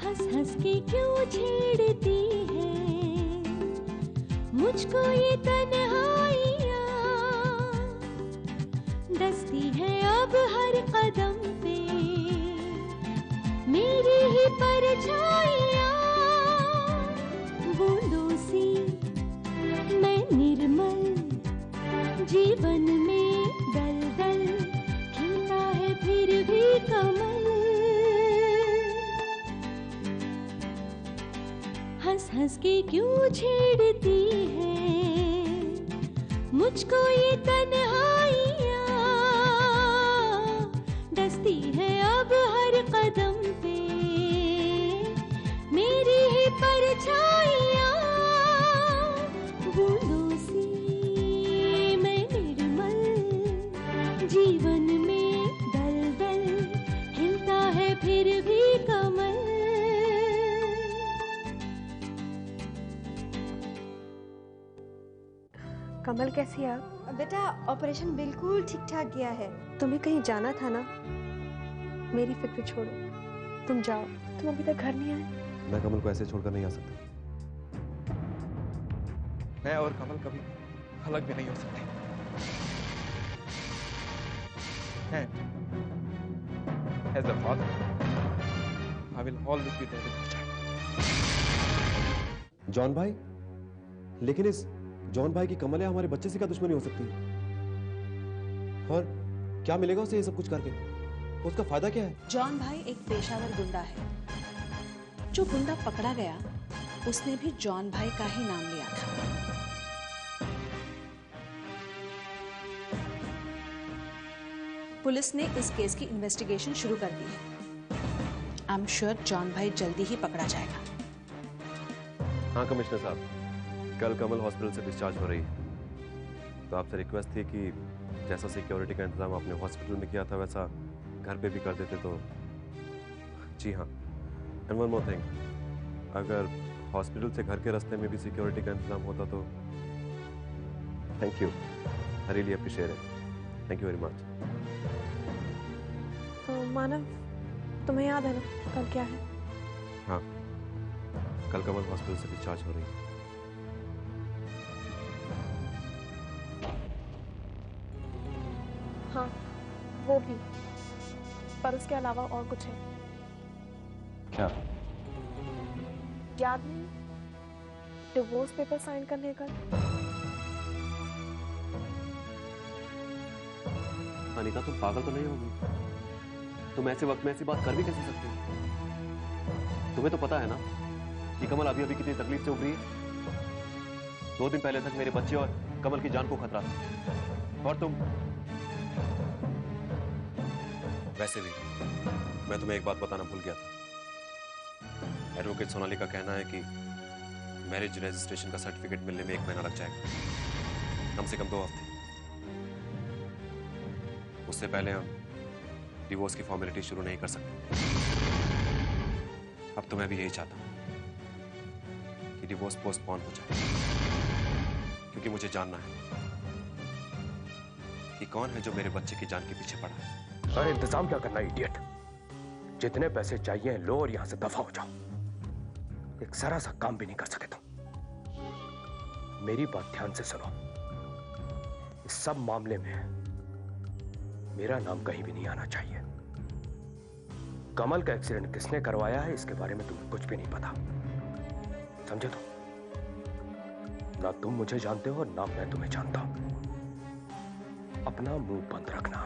हंस हंस के क्यों छेड़ती है मुझको ये तन्हाइयाँ, डसती है अब हर कदम पे मेरी ही परछाइयाँ। बूंदों सी मैं निर्मल जीवन में दलदल, खिलता है फिर भी कमल। हंस हंस के क्यों छेड़ती है मुझको ये तन्हाइयाँ, डसती है अब हर कदम पे मेरी ही परछाइयाँ। बूंदों सी मैं निर्मल जीवन में दलदल, हिलता है फिर भी कमल। कमल कैसी है आप? बेटा ऑपरेशन बिल्कुल ठीक ठाक गया है। तुम्हें कहीं जाना था ना, मेरी फिक्र छोड़ो, तुम जाओ। तुम अभी तक घर नहीं आए। मैं कमल को ऐसे छोड़कर नहीं आ सकता। मैं और कमल कभी अलग भी नहीं हो सकते। As a father, I will always be there with my child. John भाई? लेकिन इस जॉन भाई की कमल है हमारे बच्चे से क्या दुश्मनी हो सकती है? और क्या मिलेगा उसे ये सब कुछ करके? उसका फायदा क्या है? जॉन भाई एक पेशावर गुंडा है। जो गुंडा पकड़ा गया उसने भी जॉन भाई का ही नाम लिया था। पुलिस ने इस केस की इन्वेस्टिगेशन शुरू कर दी है। आई एम श्योर जॉन भाई जल्दी ही पकड़ा जाएगा। हाँ कमिश्नर साहब, कल कमल हॉस्पिटल से डिस्चार्ज हो रही है, तो आपसे रिक्वेस्ट थी कि जैसा सिक्योरिटी का इंतजाम आपने हॉस्पिटल में किया था वैसा घर पे भी कर देते तो। जी हाँ, एंड वन मोर थिंग, अगर हॉस्पिटल से घर के रास्ते में भी सिक्योरिटी का इंतजाम होता तो। Thank you, I really appreciate it. Thank you very much. Manav, तुम्हें याद है ना कल क्या है? हाँ, कल कमल हॉस्पिटल से डिस्चार्ज हो रही है। हाँ, वो भी, पर उसके अलावा और कुछ है। क्या? याद नहीं? डिवोर्स पेपर साइन करने का। अनीता, तुम पागल तो नहीं होगी? तुम ऐसे वक्त में ऐसी बात कर भी कैसे सकते हो? तुम्हें तो पता है ना कि कमल अभी अभी कितनी तकलीफ से उभरी है। 2 दिन पहले तक मेरे बच्चे और कमल की जान को खतरा था, और तुम। वैसे भी मैं तुम्हें एक बात बताना भूल गया था। एडवोकेट सोनाली का कहना है कि मैरिज रजिस्ट्रेशन का सर्टिफिकेट मिलने में 1 महीना लग जाएगा, कम से कम 2 हफ्ते। उससे पहले हम डिवोर्स की फॉर्मेलिटी शुरू नहीं कर सकते। अब तो मैं भी यही चाहता हूं कि डिवोर्स पोस्टपोन हो जाए, क्योंकि मुझे जानना है कि कौन है जो मेरे बच्चे की जान के पीछे पड़ा है। अरे इंतजाम क्या करना इडियट? जितने पैसे चाहिए लो और यहां से दफा हो जाओ। एक जरा सा काम भी नहीं कर सके तुम। मेरी बात ध्यान से सुनो, इस सब मामले में मेरा नाम कहीं भी नहीं आना चाहिए। कमल का एक्सीडेंट किसने करवाया है इसके बारे में तुम्हें कुछ भी नहीं पता, समझे? तो ना तुम मुझे जानते हो और ना मैं तुम्हें जानता हूं। अपना मुंह बंद रखना,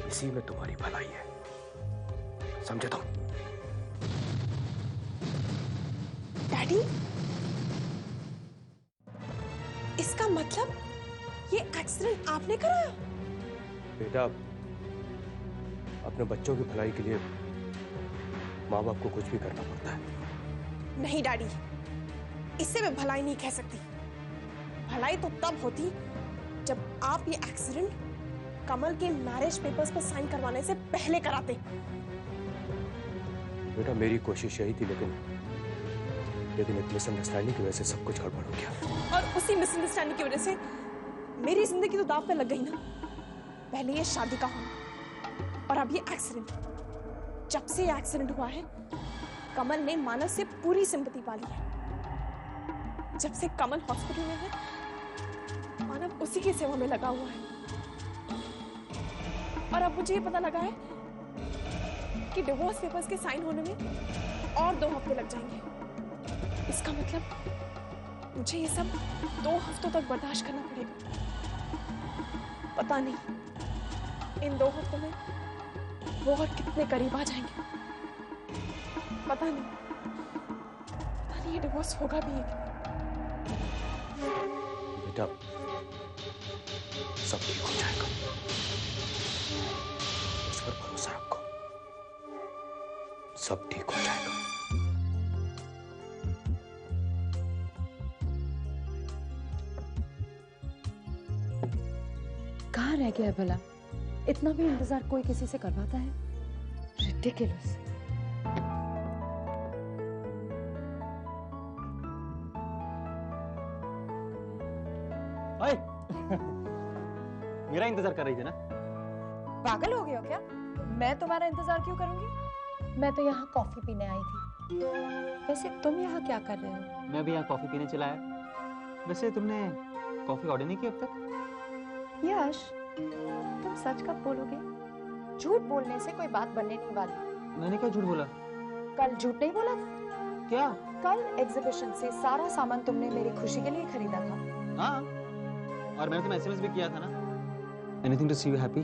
इसी में तुम्हारी भलाई है, समझे? तो डैडी, इसका मतलब ये एक्सीडेंट आपने कराया? बेटा, अपने बच्चों की भलाई के लिए माँ बाप को कुछ भी करना पड़ता है। नहीं डैडी, इससे मैं भलाई नहीं कह सकती। भलाई तो तब होती जब आप ये एक्सीडेंट कमल के मैरिज पेपर्स पर साइन करवाने से पहले कराते। बेटा, मेरी कोशिश यही थी, लेकिन एक मिसअंडरस्टैंडिंग की वजह से सब कुछ गड़बड़ हो गया। और उसी मिसअंडरस्टैंडिंग की वजह से मेरी जिंदगी तो दांव पे लग गई ना। पहले ये शादी का होना और अब ये एक्सीडेंट। जब से ये एक्सीडेंट हुआ है कमल ने मानस से पूरी सिंपैथी पाली है। जब से कमल हॉस्पिटल में है मानव उसी की सेवा में लगा हुआ है। और अब मुझे ये पता लगा है कि डिवोर्स पेपर्स के साइन होने में और 2 हफ्ते लग जाएंगे। इसका मतलब मुझे ये सब 2 हफ्तों तक बर्दाश्त करना पड़ेगा। पता नहीं इन 2 हफ्तों में वो और कितने करीब आ जाएंगे। पता नहीं ये डिवोर्स होगा भी है। बेटा सब ठीक हो जाएगा, इस पर भरोसा रखो, सब ठीक हो जाएगा। कहाँ रह गया है भला? इतना भी इंतजार कोई किसी से करवाता है? रिडिकुलस। मेरा इंतजार कर रही थी ना? पागल हो गए हो क्या? मैं तुम्हारा इंतजार क्यों करूंगी? मैं तो यहाँ कॉफी पीने आई थी। वैसे तुम यहाँ क्या कर रहे हो? मैं भी यहाँ कॉफी पीने चला आया। वैसे तुमने कॉफी ऑर्डर नहीं की अब तक? यश, तुम सच कब बोलोगे? झूठ बोलने से कोई बात बनने नहीं वाली। मैंने क्या झूठ बोला? कल झूठ नहीं बोला था? क्या? कल एग्जीबिशन से सारा सामान तुमने मेरी खुशी के लिए खरीदा था। हाँ, और मैंने तुम्हें एसएमएस भी किया था ना? Anything to see you happy?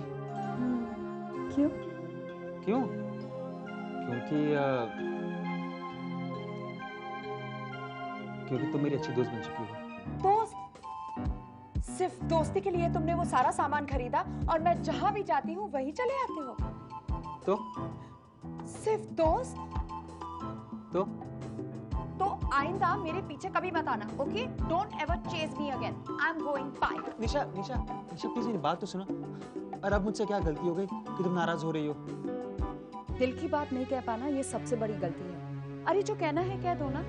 क्यों? क्यों? क्योंकि तुम मेरी अच्छी दोस्त बन चुकी हो। दोस्त? सिर्फ दोस्ती के लिए तुमने वो सारा सामान खरीदा और मैं जहां भी जाती हूँ वहीं चले आते हो? तो? सिर्फ दोस्त? तो आइंदा मेरे पीछे कभी मत आना, okay? Don't ever chase me again. I am going by. Nisha please मेरी बात तो सुनो। और अब मुझसे क्या गलती हो गई कि तुम नाराज हो रही हो? दिल की बात नहीं कह पाना ये सबसे बड़ी गलती है। अरे जो कहना है कह दो ना।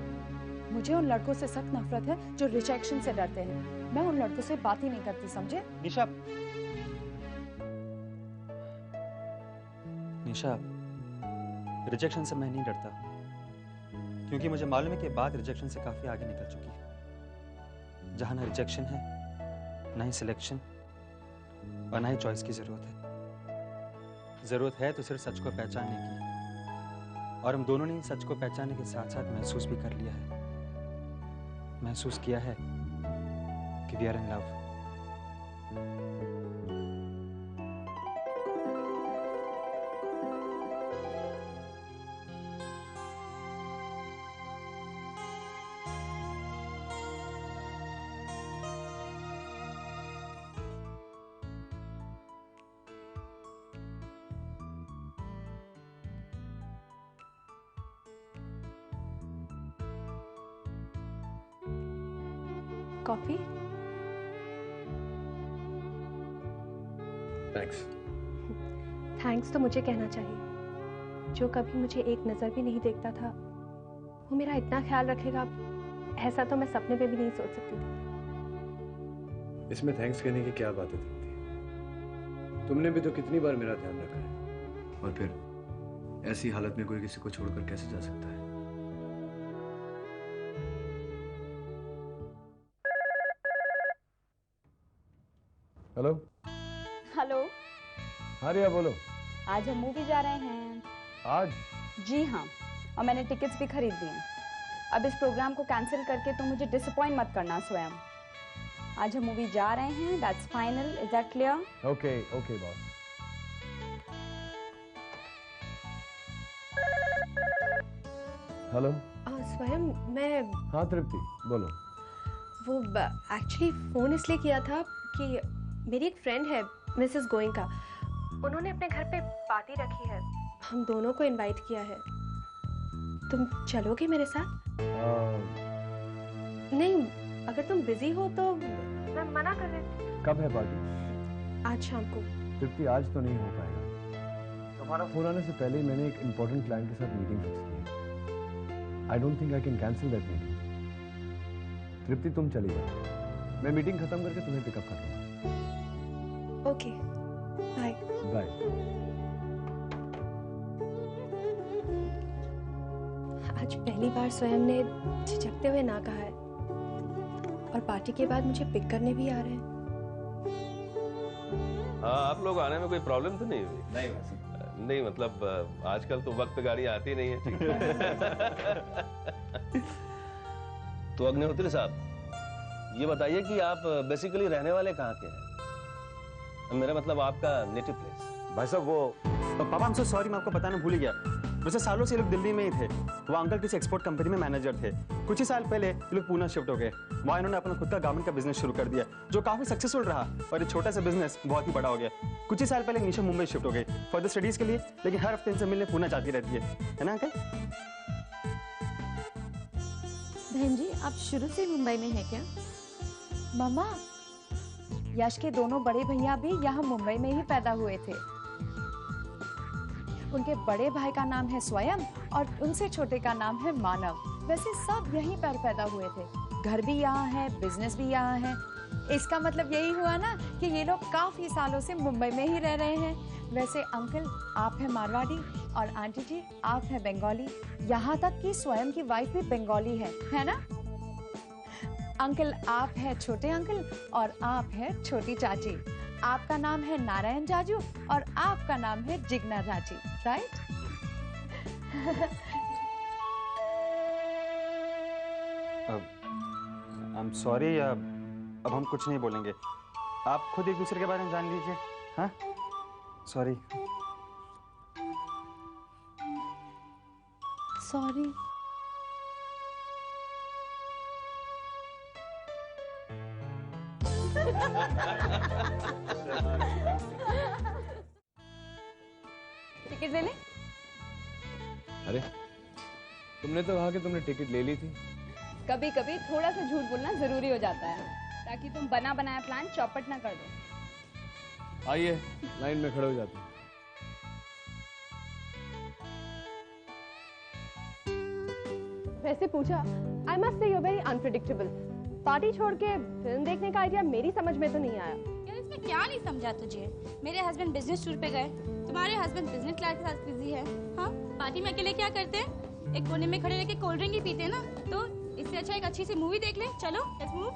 मुझे उन लड़कों से सख्त नफरत है जो रिजेक्शन से डरते हैं। मैं उन लड़कों से बात ही नहीं करती, समझे? निशा, रिजेक्शन से मैं नहीं डरता, क्योंकि मुझे मालूम है कि बात रिजेक्शन से काफी आगे निकल चुकी है। जहां ना रिजेक्शन है, ना ही सिलेक्शन और ना ही चॉइस की जरूरत है। जरूरत है तो सिर्फ सच को पहचानने की, और हम दोनों ने सच को पहचानने के साथ साथ महसूस भी कर लिया है। महसूस किया है कि we are in love. Coffee? Thanks तो मुझे कहना चाहिए। जो कभी मुझे एक नजर भी नहीं देखता था वो मेरा इतना ख्याल रखेगा, ऐसा तो मैं सपने में भी नहीं सोच सकती थी। इसमें थैंक्स कहने की क्या बात है? तुमने भी तो कितनी बार मेरा ध्यान रखा है, और फिर ऐसी हालत में कोई किसी को छोड़कर कैसे जा सकता है? हेलो। हेलो। हाँ रिया बोलो। आज हम मूवी जा रहे हैं। आज? जी हाँ, और मैंने टिकट्स भी खरीद ली हैं। अब इस प्रोग्राम को कैंसिल करके तुम मुझे डिसअपॉइंट मत करना स्वयं। आज हम मूवी जा रहे हैं, that's final, is that clear? Okay boss. Hello. स्वयं मैं। हाँ तृप्ति बोलो। वो एक्चुअली फोन इसलिए किया था कि मेरी एक फ्रेंड है मिसेस गोयनका, उन्होंने अपने घर पे पार्टी रखी है, हम दोनों को इनवाइट किया है। तुम चलोगे मेरे साथ? नहीं, अगर तुम बिजी हो तो मैं मना कर देती। कब है पार्टी? आज शाम को। तृप्ति आज तो नहीं हो पाएगा। तुम्हारा फोन आने से पहले ही मैंने एक इम्पोर्टेंट क्लाइंट के साथ मीटिंग फिक्स की है। I don't think I can cancel that meeting. Tripti तुम चली जाओ, मैं मीटिंग खत्म करके तुम्हें पिकअप कर लूंगा। Okay, bye. बाय। आज पहली बार स्वयं ने झिझकते हुए ना कहा है, और पार्टी के बाद मुझे पिक करने भी आ रहे हैं। हाँ, आप लोग आने में कोई प्रॉब्लम तो नहीं हुई? नहीं वैसे नहीं, मतलब आजकल तो वक्त गाड़ी आती नहीं है। तो अग्निहोत्री साहब, ये बताइए कि आप बेसिकली रहने वाले कहाँ के हैं? मेरा मतलब आपका नेटिव प्लेस। भाई साहब वो पापा, आई एम सो सॉरी, मैं आपको बताना भूल ही गया। वैसे सालों से ये लोग दिल्ली में ही थे। वो अंकल किसी एक्सपोर्ट कंपनी में मैनेजर थे। कुछ ही साल पहले ये लोग पूना शिफ्ट हो गए। वहाँ इन्होंने अपना खुद का गारमेंट का बिजनेस शुरू कर दिया, जो काफी सक्सेसफुल रहा, और ये छोटा सा बिजनेस बहुत ही बड़ा हो गया। कुछ ही साल पहले निशा मुंबई शिफ्ट हो गई फॉर द स्टडीज के लिए, लेकिन हर हफ्ते इनसे मिलने पूना जाती रहती है ना अंकल? बहन जी, आप शुरू से मुंबई में हैं क्या? मामा, यश के दोनों बड़े भैया भी यहाँ मुंबई में ही पैदा हुए थे। उनके बड़े भाई का नाम है स्वयं और उनसे छोटे का नाम है मानव। वैसे सब यहीं पर पैदा हुए थे। घर भी यहाँ है, बिजनेस भी यहाँ है। इसका मतलब यही हुआ ना कि ये लोग काफी सालों से मुंबई में ही रह रहे हैं। वैसे अंकल आप हैं मारवाड़ी और आंटी जी आप हैं बंगाली। यहाँ तक कि स्वयं की वाइफ भी बंगाली है ना? अंकल आप हैं छोटे अंकल और आप हैं छोटी चाची। आपका नाम है नारायण जाजू और आपका नाम है जिग्ना राजी, राइट? आई एम सॉरी, अब हम कुछ नहीं बोलेंगे। आप खुद एक दूसरे के बारे में जान लीजिए। हाँ, सॉरी। सॉरी। टिकट ले ले। अरे तुमने तो कहा कि तुमने टिकट ले ली थी। कभी कभी थोड़ा सा झूठ बोलना जरूरी हो जाता है, ताकि तुम बना बनाया प्लान चौपट ना कर दो। आइए, लाइन में खड़े हो जाते हैं। वैसे पूछा, I must say you very unpredictable. Party छोड़ के फिल्म देखने का आइडिया मेरी समझ में तो नहीं आया। यार इसमें क्या नहीं समझा तुझे? मेरे हस्बैंड बिजनेस टूर पे गए, तुम्हारे हस्बैंड बिजनेस क्लास के साथ बिजी है। हाँ, पार्टी में अकेले क्या करते हैं? एक कोने में खड़े रह के कोल्ड ड्रिंक ही पीते हैं ना। तो इससे अच्छा एक अच्छी सी मूवी देख ले। चलो let's move.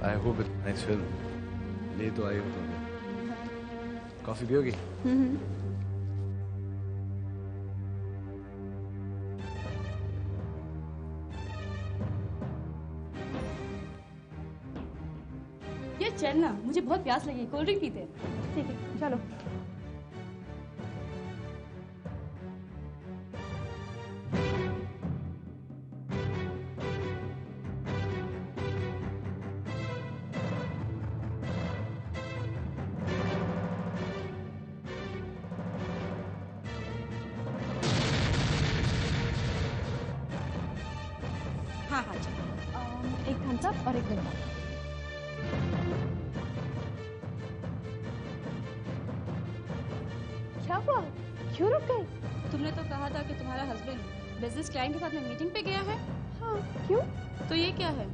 I hope it's nice film. ले तो आई हो तुम। कॉफी पियोगी? ये चल ना, मुझे बहुत प्यास लगी, कोल्ड ड्रिंक पीते हैं। ठीक है, चलो। हाँ हाँ चलो। एक थम्स अप और एक बिना। क्या हुआ? क्यों रुक गई? तुमने तो कहा था कि तुम्हारा हस्बैंड बिजनेस क्लाइंट के साथ में मीटिंग पे गया है। हाँ, क्यों? तो ये क्या है?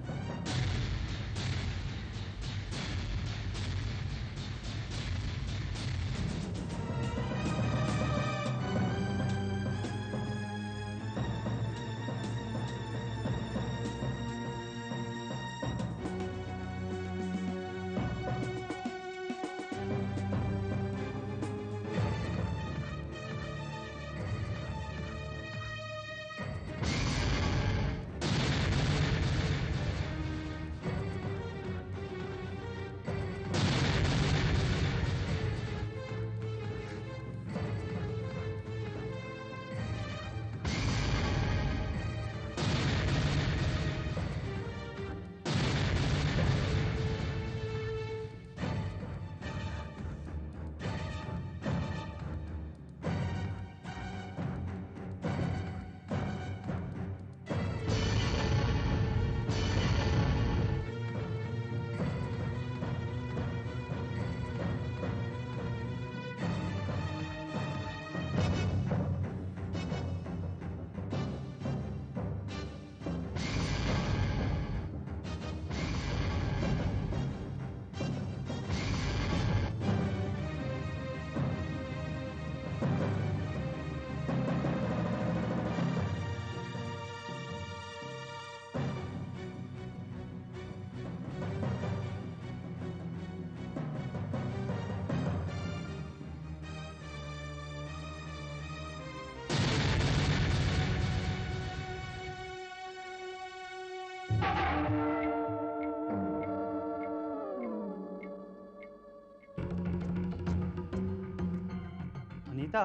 अनीता,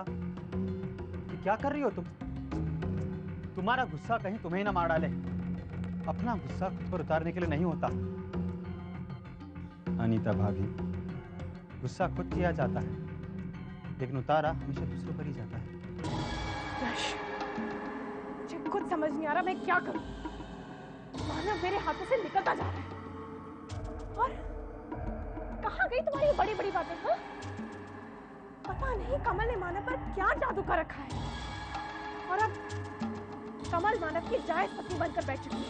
ये क्या कर रही हो तुम? तुम्हारा गुस्सा कहीं तुम्हें ना मार डाले। अपना गुस्सा खुद पर उतारने के लिए नहीं होता। अनीता भाभी, गुस्सा खुद किया जाता है, लेकिन उतारा हमेशा दूसरों पर ही जाता है। यश, मुझे कुछ समझ नहीं आ रहा मैं क्या करूं। मानव मेरे हाथों से निकलता जा रहा है। और कहाँ गई तुम्हारी बड़ी बड़ी बातें? हाँ? पता नहीं कमल ने मानव पर क्या जादू कर रखा है। और अब कमल मानव की जायज पत्नी बनकर बैठ चुकी है।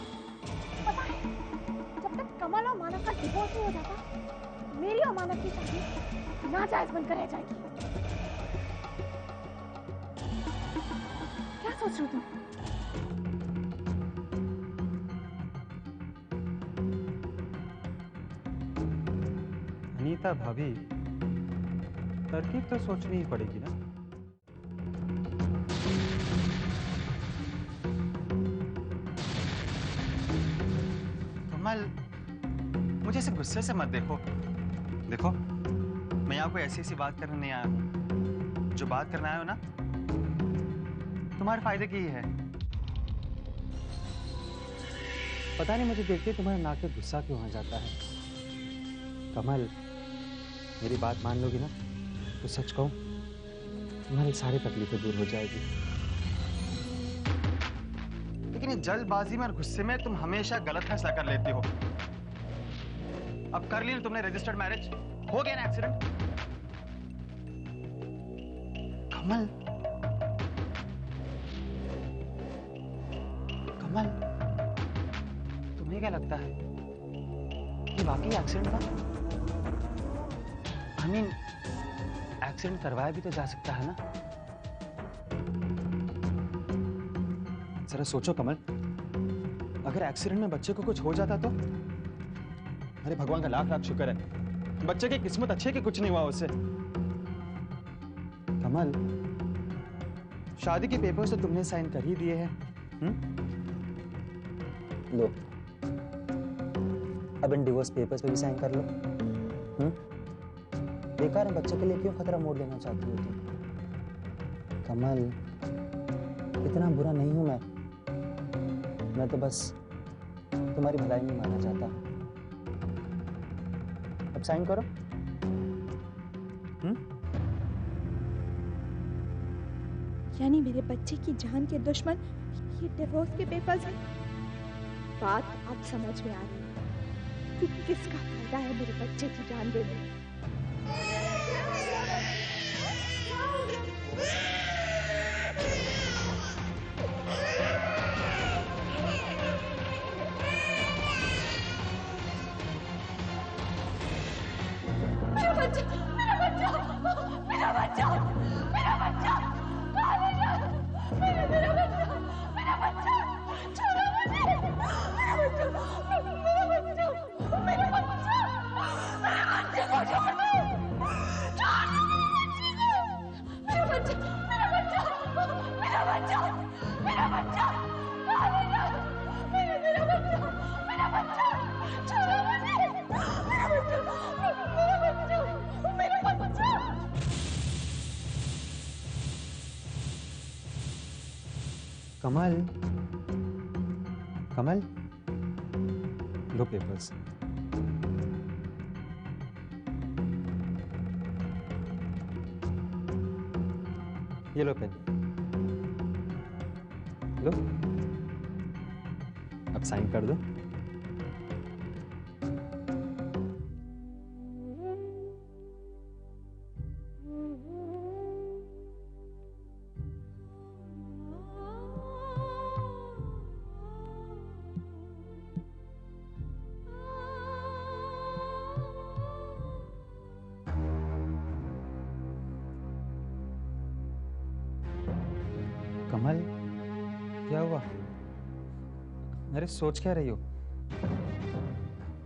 पता है, जब तक कमल और मानव का डिवोर्स नहीं हो जाता, मेरी और मानव की शादी नाजायज बनकर रह जाएगी। क्या सोच रही हो तुम? अनीता भाभी, तरकीब तो सोचनी ही पड़ेगी ना। कमल, मुझे ऐसे गुस्से से मत देखो। देखो, मैं यहाँ कोई ऐसी ऐसी बात करने नहीं आया हूँ। जो बात करना आया हो ना, तुम्हारे फायदे की ही है। पता नहीं मुझे देखते तुम्हारे नाक पे गुस्सा क्यों आ जाता है। कमल, मेरी बात मान लोगी ना, तो सच कहूं, तुम्हारी सारी तकलीफें दूर हो जाएगी। लेकिन ये जल्दबाजी में और गुस्से में तुम हमेशा गलत फैसला कर लेती हो। अब कर ली तुमने रजिस्टर्ड मैरिज, हो गया ना एक्सीडेंट। कमल, कमल, तुम्हें क्या लगता है कि वाकई एक्सीडेंट था? I mean, एक्सीडेंट करवाया भी तो जा सकता है ना। जरा सोचो कमल, अगर एक्सीडेंट में बच्चे को कुछ हो जाता तो? अरे भगवान का लाख लाख शुक्र है, बच्चे की किस्मत अच्छी है कि कुछ नहीं हुआ उससे। कमल, शादी के पेपर्स तो तुमने साइन कर ही दिए हैं। लो, अब इन डिवोर्स पेपर्स पे भी साइन कर लो। बेकार है, बच्चे के लिए क्यों खतरा मोड़ लेना चाहती हो तुम? कमल, इतना बुरा नहीं हूं मैं तो बस तुम्हारी भलाई नहीं मानना चाहता। अब साइन करो। यानी मेरे बच्चे की जान के दुश्मन ये डिवोर्स के पेपर्स हैं। बात अब समझ में आ रही है कि किसका फायदा है मेरे बच्चे की जान देने में। कमल, कमल, लो पेपर्स। ये लो पेन, लो, अब साइन कर दो। कमल, क्या हुआ? अरे सोच क्या रही हो?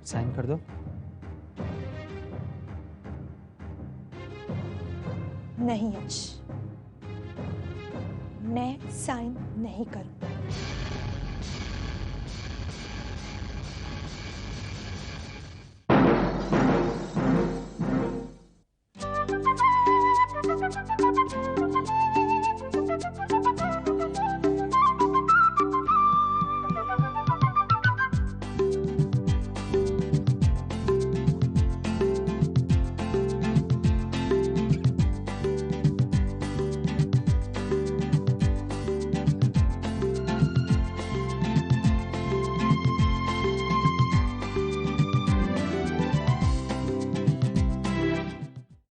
साइन कर दो। नहीं यश, मैं साइन नहीं करूंगा।